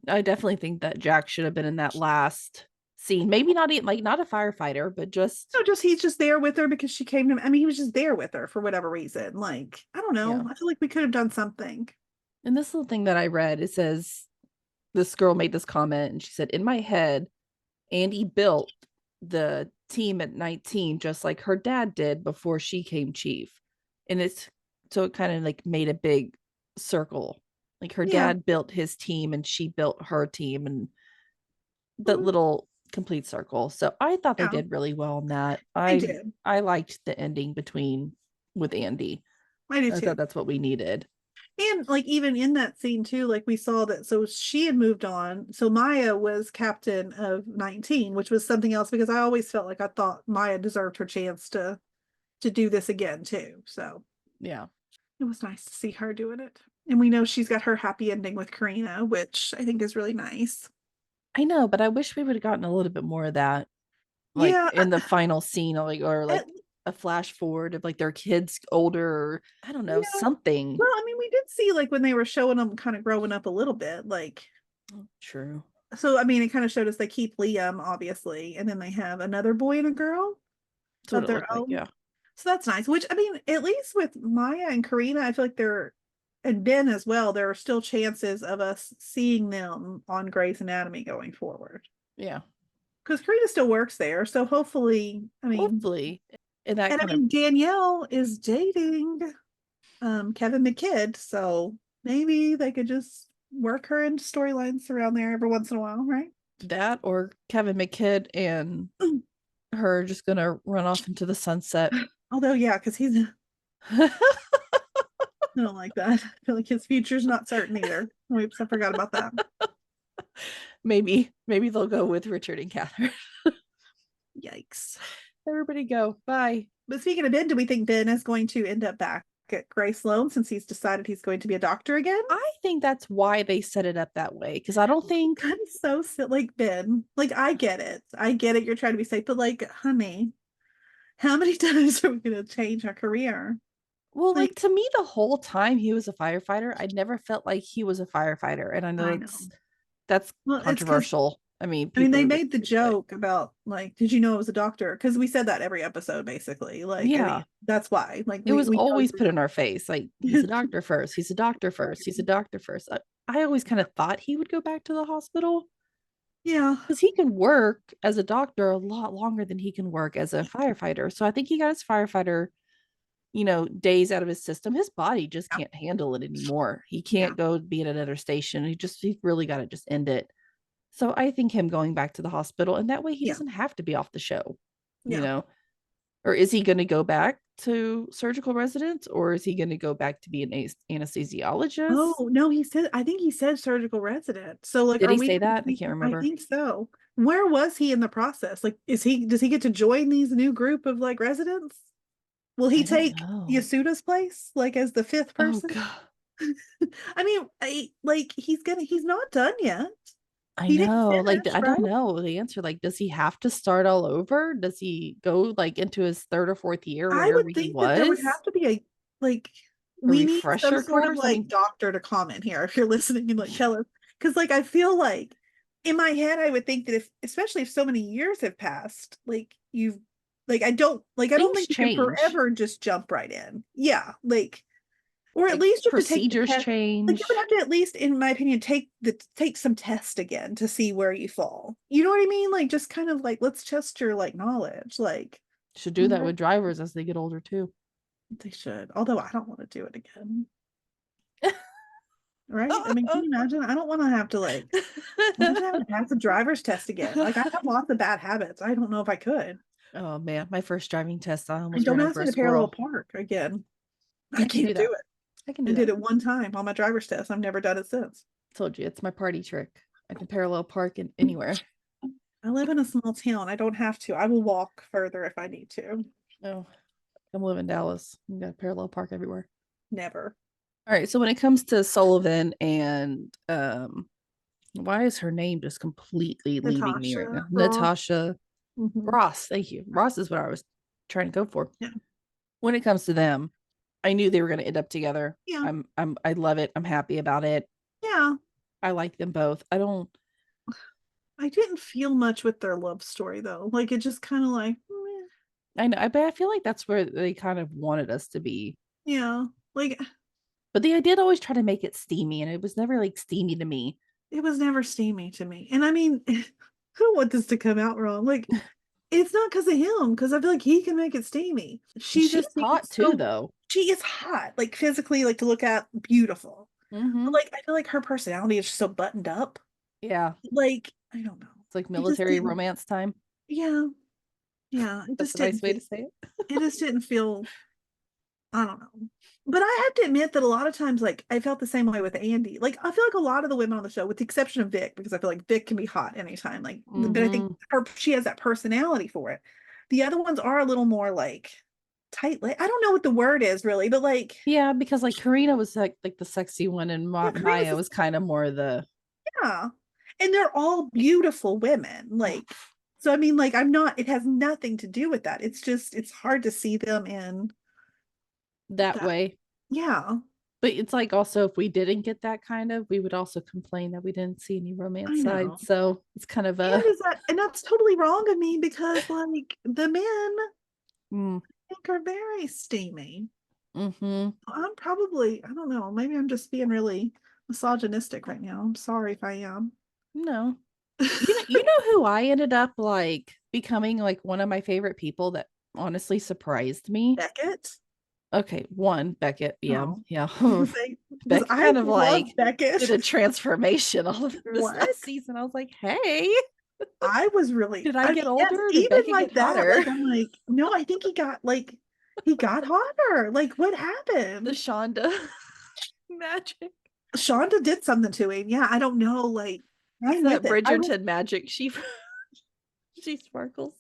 I definitely think that Jack should have been in that last scene. Maybe not even like not a firefighter, but just No, just he's just there with her because she came to I mean, he was just there with her for whatever reason. Like, I don't know. yeah. I feel like we could have done something. And this little thing that I read, it says this girl made this comment and she said, in my head, Andy built the team at 19 just like her dad did before she came chief. And it's so it kind of like made a big circle. Like her Yeah. dad built his team and she built her team and the Mhm. little complete circle. So I thought they Yeah, did really well in that. I did. I liked the ending between with Andy. I do I too. thought that's what we needed. And like even in that scene too, like we saw that so she had moved on. So Maya was captain of 19, which was something else because I always felt like I thought Maya deserved her chance to do this again too. So Yeah. it was nice to see her doing it. And we know she's got her happy ending with Karina, which I think is really nice. I know, but I wish we would have gotten a little bit more of that, like Yeah, in the final scene, or like at- a flash forward of like their kids older, or I don't know, yeah. something. Well, I mean, we did see like when they were showing them kind of growing up a little bit, like True. so. I mean, it kind of showed us they keep Liam obviously, and then they have another boy and a girl That's what of it their looked like. own. Yeah. So that's nice. Which I mean, at least with Maya and Karina, I feel like they're and Ben as well, there are still chances of us seeing them on Grey's Anatomy going forward. Yeah. Because Karina still works there. So hopefully, I mean, Hopefully. And that and I kind of, mean, Danielle is dating Kevin McKidd. So maybe they could just work her into storylines around there every once in a while, right? that or Kevin McKidd and her just gonna run off into the sunset. Although, yeah, because I don't like that. I feel like his future's not certain either. Oops, I forgot about that. Maybe they'll go with Richard and Catherine. Yikes. Everybody go. Bye. But speaking of Ben, do we think Ben is going to end up back at Gray Sloan since he's decided he's going to be a doctor again? I think that's why they set it up that way. Because I don't think I'm so like Ben. Like I get it. I get it. You're trying to be safe, but like, honey, how many times are we going to change our career? well, like to me, the whole time he was a firefighter, I never felt like he was a firefighter. And I know that's well, it's because controversial. I mean, they people made the joke about like, did you know it was a doctor? Because we said that every episode, basically. Like, I yeah, mean, that's why. Like, it was we always put in our face. Like he's a doctor first. He's a doctor first. He's a doctor first. I always kind of thought he would go back to the hospital yeah, because he can work as a doctor a lot longer than he can work as a firefighter. So I think he got his firefighter, days out of his system. His body just can't handle it anymore. He can't go be at another station. He's really got to just end it. So I think him going back to the hospital, and that way he doesn't have to be off the show, or is he going to go back to surgical residence, or is he going to go back to be an anesthesiologist? Oh no, I think he said surgical resident. So like, Did he say that? I can't remember. I think so. Where was he in the process? Like, does he get to join these new group of like residents? Will he take Yasuda's place, like as the fifth person? Oh god. I mean, he's not done yet. I know. I don't know the answer. Like, does he have to start all over? Does he go like into his third or fourth year? I would think that there would have to be we need some sort of like doctor to comment here if you're listening and like tell us, because like I feel like in my head I would think that especially if so many years have passed, like I don't think you can forever just jump right in. Yeah, or at least procedures change. Like you would have to at least, in my opinion, take some test again to see where you fall. You know what I mean? Like just kind of like let's test your like knowledge. Like should do that with drivers as they get older too. They should. Although I don't want to do it again. Right? I mean, can you imagine? I don't want to have to pass the driver's test again. Like I have lots of bad habits. I don't know if I could. Oh man, my first driving test, I almost don't ask me to parallel park again. I can't do it. I did it one time on my driver's test. I've never done it since. Told you, it's my party trick. I can parallel park anywhere. I live in a small town. I don't have to. I will walk further if I need to. Oh, I live in Dallas. You got parallel park everywhere. Never. All right. So when it comes to Sullivan and why is her name just completely leaving me right now? Natasha Ross. Thank you. Ross is what I was trying to go for. Yeah. When it comes to them, I knew they were going to end up together. Yeah. I love it. I'm happy about it. Yeah. I like them both. I didn't feel much with their love story though. Like it just kind of like I know, but I feel like that's where they kind of wanted us to be. Yeah. Like but I did always try to make it steamy, and it was never like steamy to me. It was never steamy to me. And I mean, I don't want this to come out wrong. Like it's not because of him, because I feel like he can make it steamy. She's just hot too, though. She is hot, like physically, like to look at, beautiful. But like I feel like her personality is just so buttoned up. Yeah. Like I don't know. It's like military romance time. Yeah. Yeah. That's a nice way to say it. It just didn't feel. I don't know. But I have to admit that a lot of times, like, I felt the same way with Andy. Like, I feel like a lot of the women on the show, with the exception of Vic, because I feel like Vic can be hot anytime. Like, but I think she has that personality for it. The other ones are a little more like tight. I don't know what the word is really, but like, yeah, because like Karina was like the sexy one, and Maya was kind of more the and they're all beautiful women. Like, so I mean, like, it has nothing to do with that. It's just it's hard to see them in that way. Yeah. But it's like also if we didn't get that kind of, we would also complain that we didn't see any romance side. So it's kind of and that's totally wrong of me, because like the men I think are very steamy. Mm-hmm. I'm probably, I don't know, maybe I'm just being really misogynistic right now. I'm sorry if I am. No. You know who I ended up like becoming like one of my favorite people that honestly surprised me? Beckett? Okay, one, Beckett. Yeah, Oh, yeah. because Beckett I kind of love like did Beckett. a transformation all of this What? last season. I was like, hey, I was really, did I I get mean, yes, older? Did even Beckett like get that, hotter? like I'm like, no, I think he got hotter. Like, what The happened? Shonda magic. Shonda did something to him. Yeah, I don't know. Like, It's I'm that with it. I was Bridgerton magic. She she sparkles.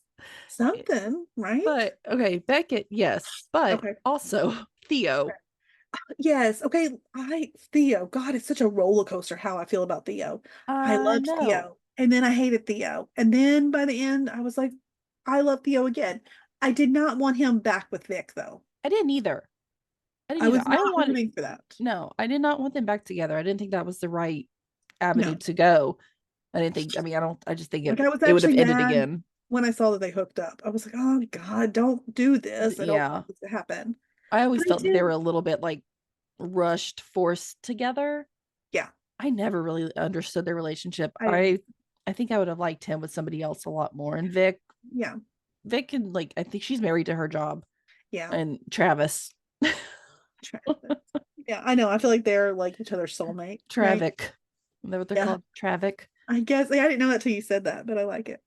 something, right? But okay, Beckett, yes, but Okay. also Theo. Yes. Okay. Theo, God, it's such a roller coaster how I feel about Theo. I I loved know. Theo. And then I hated Theo. And then by the end, I was like, I love Theo again. I did not want him back with Vic, though. I didn't either. I didn't I either. was I not wanted rooting for that. no, I did not want them back together. I didn't think that was the right avenue No. to go. I didn't think, I mean, I just think Like it I was it would have actually ended mad again. when I saw that they hooked up. I was like, oh God, don't do this. I don't Yeah. want this to happen. I But always I felt that they did. were a little bit like rushed, forced together. Yeah, I never really understood their relationship. I didn't. I think I would have liked him with somebody else a lot more. And Yeah, Vic and like I think she's married to her job. yeah. And Travis. Yeah, I know. I feel like they're like each other's soulmate, right? Travic. Is that what they're Yeah, called? Travic. I guess. Like, I didn't know that till you said that, but I like it.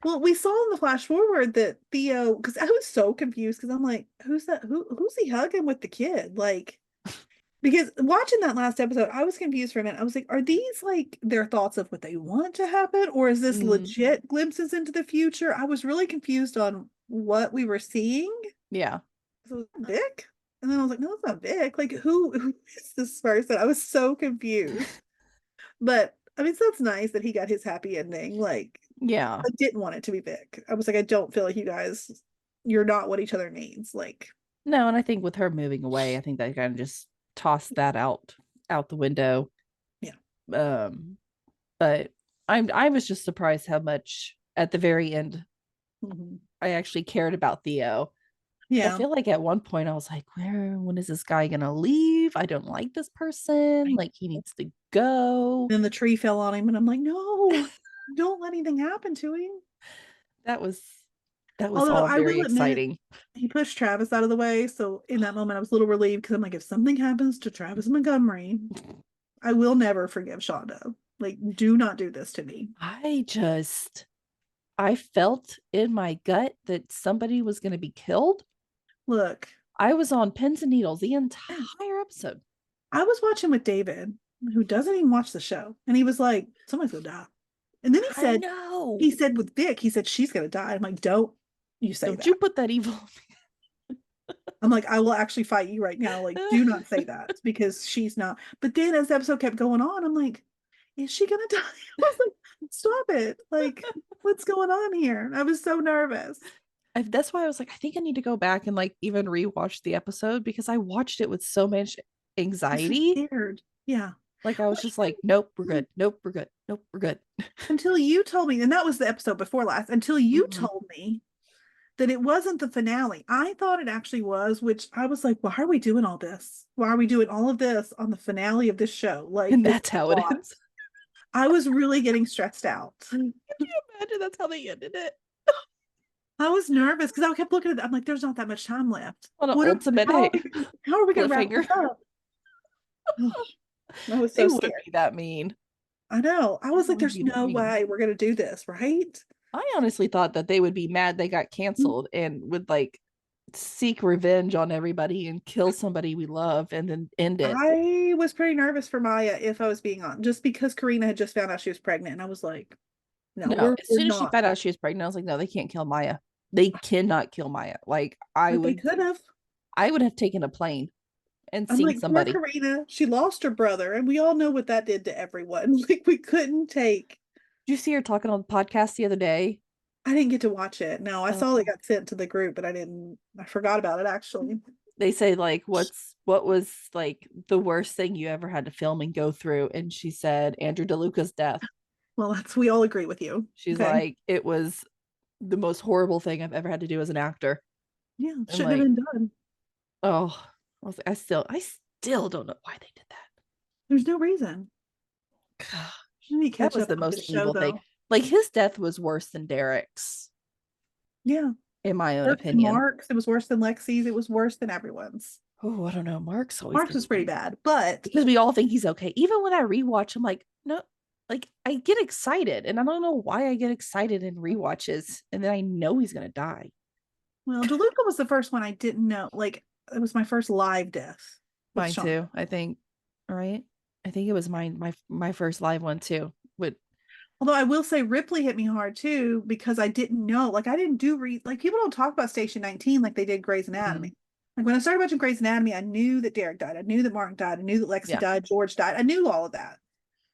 Well, we saw in the flash forward that Theo, because I was so confused because I'm like, who's that? Who's he hugging with the kid? Like, because watching that last episode, I was confused for a minute. I was like, are these like their thoughts of what they want to happen, or is this Mm, legit glimpses into the future? I was really confused on what we were seeing. yeah. So was it Vic? And then I was like, no, it's not Vic. Like, who is this person? I was so confused. But I mean, so it's nice that he got his happy ending. Like, Yeah. I didn't want it to be Vic. I was like, I don't feel like you guys, you're not what each other needs. Like, No, and I think with her moving away, I think they kind of just tossed that out the window. yeah. Um, but I was just surprised how much at the very end Mhm. I actually cared about Theo. I Yeah. feel like at one point I was like, when is this guy gonna leave? I don't like this person. Like he needs to go. Then the tree fell on him, and I'm like, no, don't let anything happen to him. That was that was Although all I very will admit, exciting. he pushed Travis out of the way. So in that moment, I was a little relieved because I'm like, if something happens to Travis Montgomery, I will never forgive Shonda. Like, do not do this to me. I felt in my gut that somebody was gonna be killed. Look, I was on pins and needles the yeah, entire episode. I was watching with David, who doesn't even watch the show, and he was like, "Somebody's gonna die," and then I know. he said with Vic, he said she's gonna die. I'm like, "Don't you say Don't that?" you put that evil I'm like, "I will actually fight you right now. Like, do not say that because she's not." But then as the episode kept going on, I'm like, "Is she gonna die?" I was like, "Stop it! Like, what's going on here?" I was so nervous. that's why I was like, I think I need to go back and like even rewatch the episode because I watched it with so much I was so anxiety. scared. Yeah. Like I Well, was just like, nope, we're good. Nope, we're good. Nope, we're good. until you told me, and that was the episode before last, until you Mhm. told me that it wasn't the finale. I thought it actually was, which I was like, why are we doing all this? Why are we doing all of this on the finale of this show? Like, And it's that's a how it lot. ends. I was really getting stressed out. Can you imagine that's how they ended it? I was nervous because I kept looking at it. I'm like, there's not that much time left. On an What? ultimate How hey, are how are we going to wrap this cliffhanger. up? I was They so would scared. be that mean. I know. I They was like, would there's be that no mean. way we're going to do this, right? I honestly thought that they would be mad they got canceled and would like seek revenge on everybody and kill somebody we love and then end it. I was pretty nervous for Maya, if I was being on, just because Karina had just found out she was pregnant, and I was like, no, No, as we're soon as she not. found out she was pregnant, I was like, no, they can't kill Maya. They cannot kill Maya. Like But they could have. I would have taken a plane and I'm seen like, poor somebody. Karina. She lost her brother, and we all know what that did to everyone. Like, we couldn't take. Did you see her talking on the podcast the other day? I didn't get to watch it. No, I saw it Oh, got sent to the group, but I didn't. I forgot about it actually. they say like, what was like the worst thing you ever had to film and go through? And she said Andrew DeLuca's death. Well, that's we all agree with you. She's Okay. like, it was the most horrible thing I've ever had to do as an actor. Yeah, And shouldn't have like, been done. oh, I still don't know why they did that. There's no reason. God, You need to that catch was up the on most this show, evil thing. though. Like his death was worse than Derek's, Yeah. in my own Worse than opinion. Mark's. It was worse than Lexi's. It was worse than everyone's. Oh, I don't know. Mark's always Mark's was pretty bad, but because we all think he's okay. Even when I rewatch, I'm like, no, like I get excited, and I don't know why I get excited in rewatches, and then I know he's gonna die. well, DeLuca was the first one I didn't know. Like it was my first live death with Mine Sean. too, I think. Right? I think it was my first live one too. With Although I will say Ripley hit me hard too because I didn't know. Like I didn't do like people don't talk about Station 19 like they did Grey's Anatomy. Like when I started watching Grey's Anatomy, I knew that Derek died. I knew that Martin died. I knew that Lexi Yeah. died. George died. I knew all of that.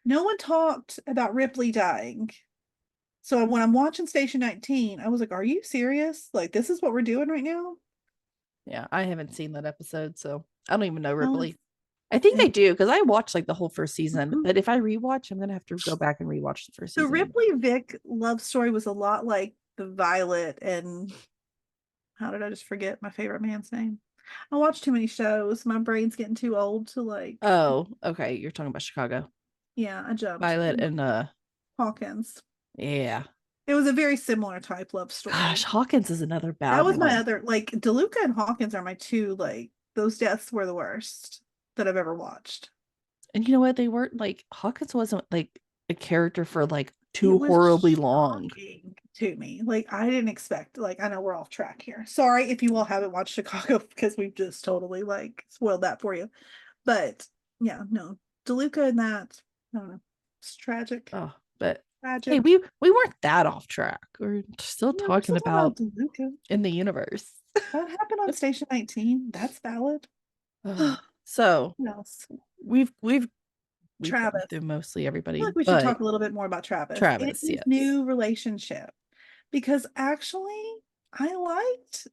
No one talked about Ripley dying. So when I'm watching Station 19, I was like, are you serious? Like this is what we're doing right now? Yeah, I haven't seen that episode, so I don't even know Well, Ripley. I think and they do because I watched like the whole first season. But if I rewatch, I'm gonna have to go back and rewatch the first the season. Ripley Vic love story was a lot like the Violet and how did I just forget my favorite man's name? I watch too many shows. My brain's getting too old to like. Oh, okay. You're talking about Chicago. Yeah, I jumped. Violet and Hawkins. yeah. It was a very similar type love story. Gosh, Hawkins is another bad That was my one. other like DeLuca and Hawkins are my two like those deaths were the worst that I've ever watched. And you know what? They weren't like Hawkins wasn't like a character for like It too was horribly long. shocking to me. Like I didn't expect. Like I know we're off track here. Sorry if you all haven't watched Chicago because we've just totally like spoiled that for you. But yeah, no, DeLuca and that. I don't know. It's tragic. Oh, but Tragic. hey, we weren't that off track. We're still Yeah, talking about DeLuca. in the universe. That happened on Station 19. That's valid. So What else? we've Travis. gone through mostly I everybody, feel like we should but talk a little bit more about Travis. Travis, His yes. new relationship. Because actually, I liked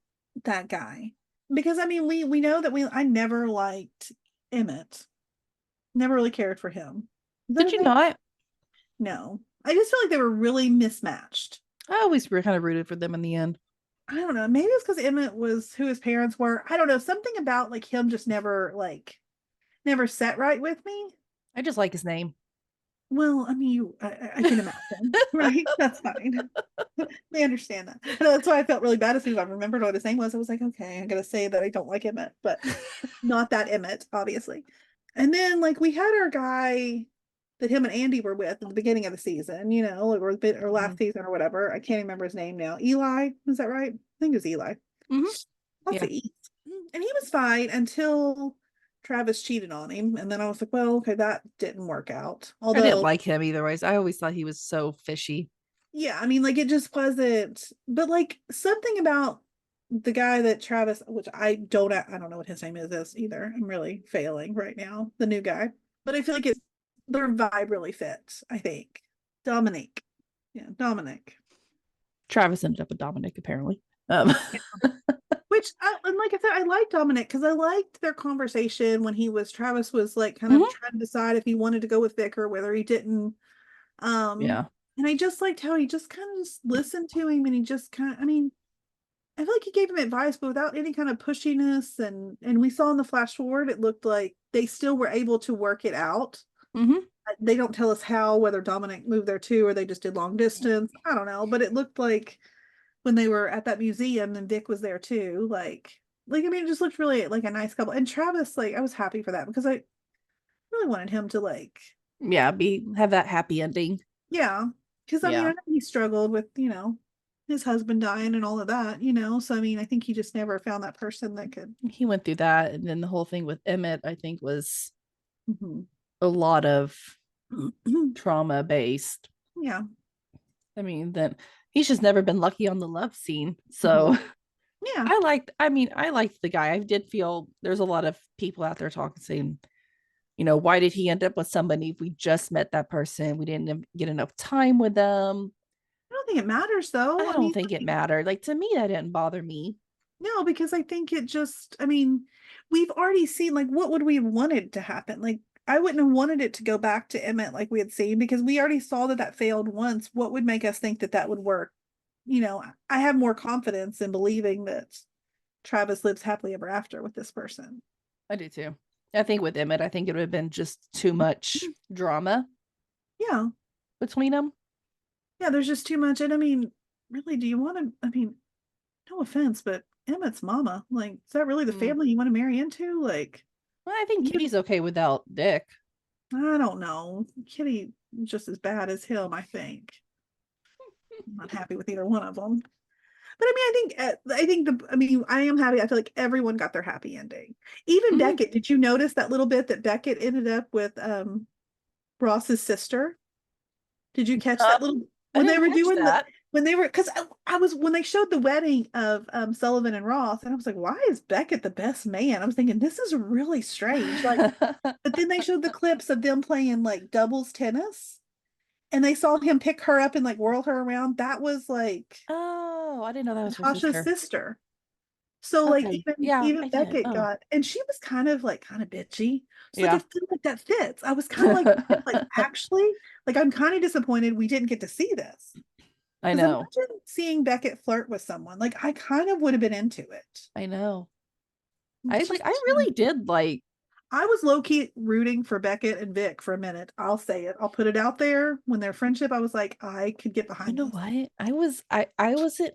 that guy. Because I mean, we know that I never liked Emmett. Never really cared for him. Did you not? No. I just feel like they were really mismatched. I always kind of rooted for them in the end. I don't know. Maybe it's because Emmett was who his parents were. I don't know. Something about like him just never set right with me. I just like his name. Well, I mean, I can imagine, right? That's fine. They understand that. I know that's why I felt really bad as soon as I remembered what his name was. I was like, okay, I'm gonna say that I don't like Emmett, but not that Emmett, obviously. And then like we had our guy that him and Andy were with at the beginning of the season, you know, or last season or whatever. I can't remember his name now. Eli, is that right? I think it was Eli. Lots of E's. And he was fine until Travis cheated on him. And then I was like, well, okay, that didn't work out. Although I didn't like him either ways. I always thought he was so fishy. yeah, I mean, like it just wasn't, but like something about the guy that Travis, which I don't know what his name is either. I'm really failing right now, the new guy. But I feel like their vibe really fits, I think. Dominic. Yeah, Dominic. Travis ended up with Dominic, apparently. Which, and like I said, I liked Dominic because I liked their conversation when Travis was like kind of trying to decide if he wanted to go with Vic or whether he didn't. Yeah. And I just liked how he just kind of just listened to him and he just kind of, I mean, I feel like he gave him advice, but without any kind of pushiness. And we saw in the flash forward, it looked like they still were able to work it out. They don't tell us how, whether Dominic moved there too, or they just did long distance. I don't know, but it looked like when they were at that museum and Vic was there too, like I mean, it just looked really like a nice couple. And Travis, like, I was happy for that because I really wanted him to have that happy ending. Yeah, because I mean, I know he struggled with his husband dying and all of that, so I mean, I think he just never found that person that could. He went through that, and then the whole thing with Emmett, I think, was a lot of trauma based. Yeah, I mean, then he's just never been lucky on the love scene. So yeah, I liked the guy. I did feel there's a lot of people out there saying, why did he end up with somebody if we just met that person? We didn't get enough time with them. I don't think it matters though. I don't think it mattered. Like, to me, that didn't bother me. No, because I think it just, I mean, we've already seen, like, what would we have wanted to happen? Like, I wouldn't have wanted it to go back to Emmett like we had seen because we already saw that failed once. What would make us think that would work? I have more confidence in believing that Travis lives happily ever after with this person. I do too. I think with Emmett, I think it would have been just too much drama Yeah. between them. Yeah, there's just too much. And I mean, really, do you want to? I mean, no offense, but Emmett's mama, like, is that really the family you want to marry into? Like, Well, I think you, Kitty's okay without Dick. I don't know. Kitty just as bad as him, I think. I'm not happy with either one of them. But I mean, I mean, I am happy. I feel like everyone got their happy ending. Even Beckett. Did you notice that little bit that Beckett ended up with Ross's sister? Did you catch that little I when they didn't were catch doing that. when they were because I was when they showed the wedding of Sullivan and Ross, and I was like, why is Beckett the best man? I was thinking this is really strange. Like, but then they showed the clips of them playing like doubles tennis, and they saw him pick her up and like whirl her around. That was like Oh, I didn't know that was her Natasha's sister. sister. So like Okay. Yeah, even I did. Beckett Oh, got, and she was kind of bitchy. So like I yeah. feel like that fits. I was kind of like actually, like I'm kind of disappointed we didn't get to see this. I Because know. imagine seeing Beckett flirt with someone. Like I kind of would have been into it. I know. It's just I really did like. I was low key rooting for Beckett and Vic for a minute. I'll say it. I'll put it out there. When their friendship, I was like, I could get You behind know this. what? I wasn't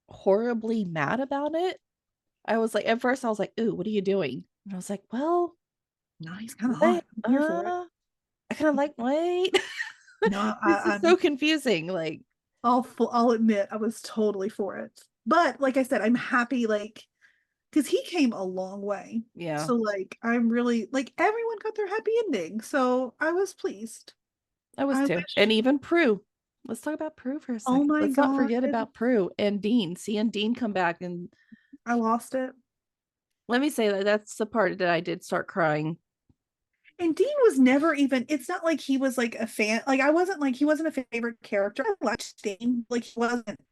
horribly mad about it. I was like, at first I was like, ooh, what are you doing? And I was like, well, No, he's kind of what? hot. I'm here for it. I kind of like, wait. No, This is so confusing. Like, I'll admit I was totally for it. But like I said, I'm happy like because he came a long way. yeah, So like I'm really like everyone got their happy ending. So I was pleased. I was I too. wish, And even Prue. Let's talk about Prue for a oh second. my Let's not God, forget about Prue and Dean. Seeing Dean come back, and I lost it. let me say that that's the part that I did start crying. And Dean was never even, it's not like he was like a fan. Like I wasn't like he wasn't a favorite character. I liked Dean. Like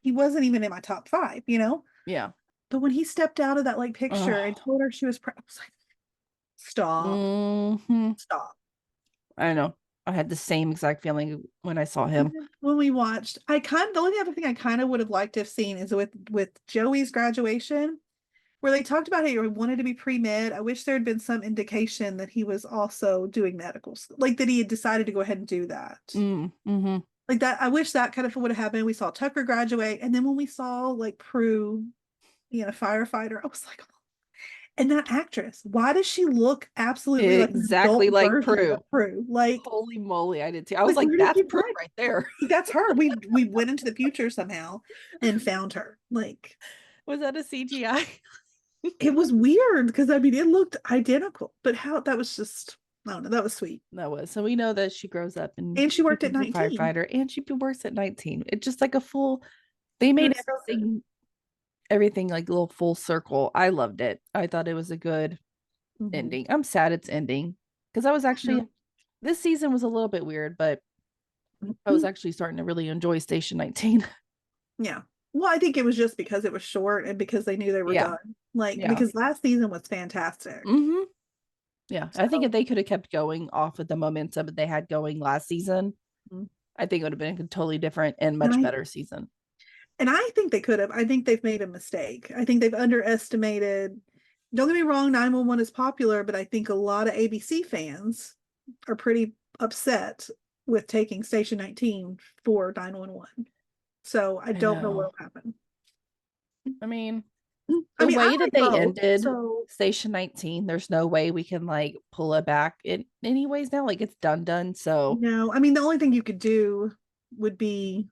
he wasn't even in my top five, you know? Yeah. But when he stepped out of that like picture and Oh. told her she was I was like, stop, Hmm. stop. I know. I had the same exact feeling when I saw him. When we watched, the only other thing I kind of would have liked to have seen is with Joey's graduation, where they talked about how he wanted to be pre-med. I wish there had been some indication that he was also doing medical school, like that he had decided to go ahead and do that. Mm-hmm. Like that, I wish that kind of would have happened. We saw Tucker graduate, and then when we saw like Prue being a firefighter, I was like, oh. And that actress, why does she look absolutely like an Exactly adult like version Prue. of Prue? Like, Holy moly, I did too. I was like like, where did that's you Prue find? right there. That's her. We went into the future somehow and found her. Like, Was that a CGI? it was weird because I mean it looked identical, but how that was just I don't know, that was sweet. That was. So we know that she grows up and And she worked at becomes a 19. firefighter, and she works at 19. It's just like a full, they It made was so good. everything like a little full circle. I loved it. I thought it was a good Mhm. ending. I'm sad it's ending because I was actually, No. this season was a little bit weird, but I was Mhm. actually starting to really enjoy Station 19. Yeah. Well, I think it was just because it was short and because they knew they were Yeah. done. Like Yeah. because last season was fantastic. Mm-hmm. Yeah. I think if So they could have kept going off of the momentum that they had going last season, mhm. I think it would have been a totally different and and much I better season. and I think they could have. I think they've made a mistake. I think they've underestimated. Don't get me wrong, 911 is popular, but I think a lot of ABC fans are pretty upset with taking Station 19 for 911. So I I don't know what know. will happen. I mean, I the mean, I way that like they both. ended So Station 19, there's no way we can like pull it back in anyways now. Like it's done. So no, I mean the only thing you could do would be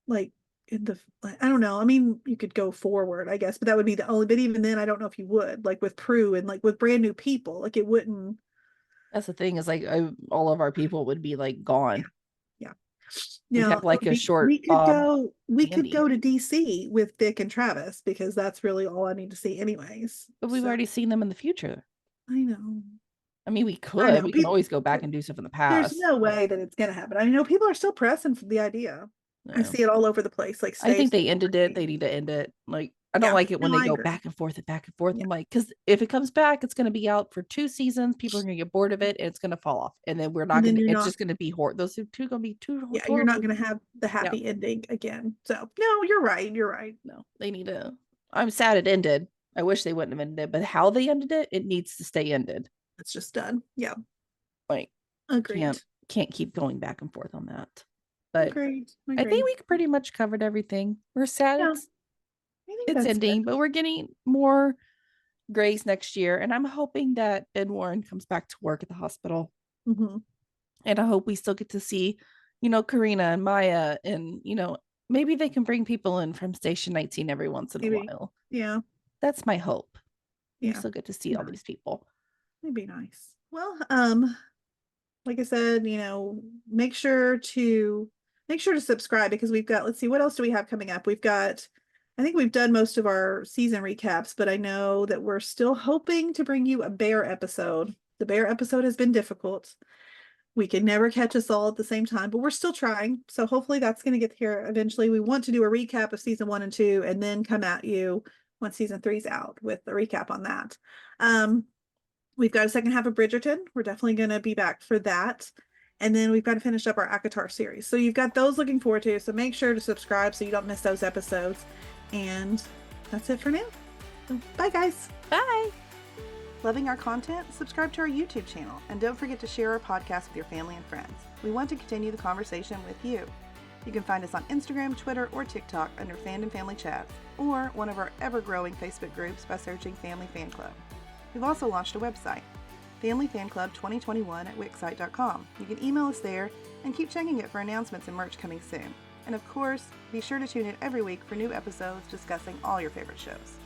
like in the I don't know. I mean, you could go forward, I guess, but that would be the only. But even then, I don't know if you would like with Prue and like with brand new people, like it wouldn't. that's the thing is like all of our people would be like Yeah, gone. yeah. We'd Now have like a short we could go. We could Andy, go to DC with Vic and Travis because that's really all I need to see, anyways. but we've So already seen them in the future. I know. I mean, we I could. know. We can People, always go back and do stuff in the there's past. no way that it's gonna happen. I know people are still pressing for the idea. I No. see it all over the place, like I think Stacey. they ended it. They need to end it. Like, I don't Yeah, like it when no, they I go agree. back and forth and back and forth. Yeah, I'm like, because if it comes back, it's going to be out for 2 seasons. People are going to get bored of it and it's going to fall off. And then we're not and going then to, you're it's not. just going to be horrible. Those two going to be too Yeah, you're not horrible. gonna have the Yeah. happy ending again. So no, you're right. You're right. No, they need to. I'm sad it ended, I wish they wouldn't have ended it, but how they ended it, it needs to stay ended. It's just done. Yeah. Like, Agreed. can't keep going back and forth on that. But Agreed. I think we pretty much covered everything. We're sad Yeah. it's ending, but we're getting more Grays next year, and I'm hoping that Ben Warren comes back to work at the hospital. Mm-hmm. And I hope we still get to see, Karina and Maya, and maybe they can bring people in from Station 19 every once in a while. Yeah. That's my hope. Yeah. We still get to see all these people. It'd be nice. Well, like I said, make sure to subscribe, because we've got, let's see, what else do we have coming up? I think we've done most of our season recaps, but I know that we're still hoping to bring you a bear episode. The bear episode has been difficult. We can never catch us all at the same time, but we're still trying. So hopefully that's going to get here eventually. We want to do a recap of season 1 and 2, and then come at you when season 3's out with a recap on that. We've got a second half of Bridgerton. We're definitely going to be back for that. And then we've got to finish up our ACOTAR series. So you've got those looking forward to. So make sure to subscribe so you don't miss those episodes. And that's it for now. Bye, guys. Bye. Loving our content? Subscribe to our YouTube channel. And don't forget to share our podcast with your family and friends. We want to continue the conversation with you. You can find us on Instagram, Twitter, or TikTok under Fandom Family Chats, or one of our ever-growing Facebook groups by searching Family Fan Club. We've also launched a website, Family Fan Club 2021 at Wixsite.com. You can email us there and keep checking it for announcements and merch coming soon. And of course, be sure to tune in every week for new episodes discussing all your favorite shows.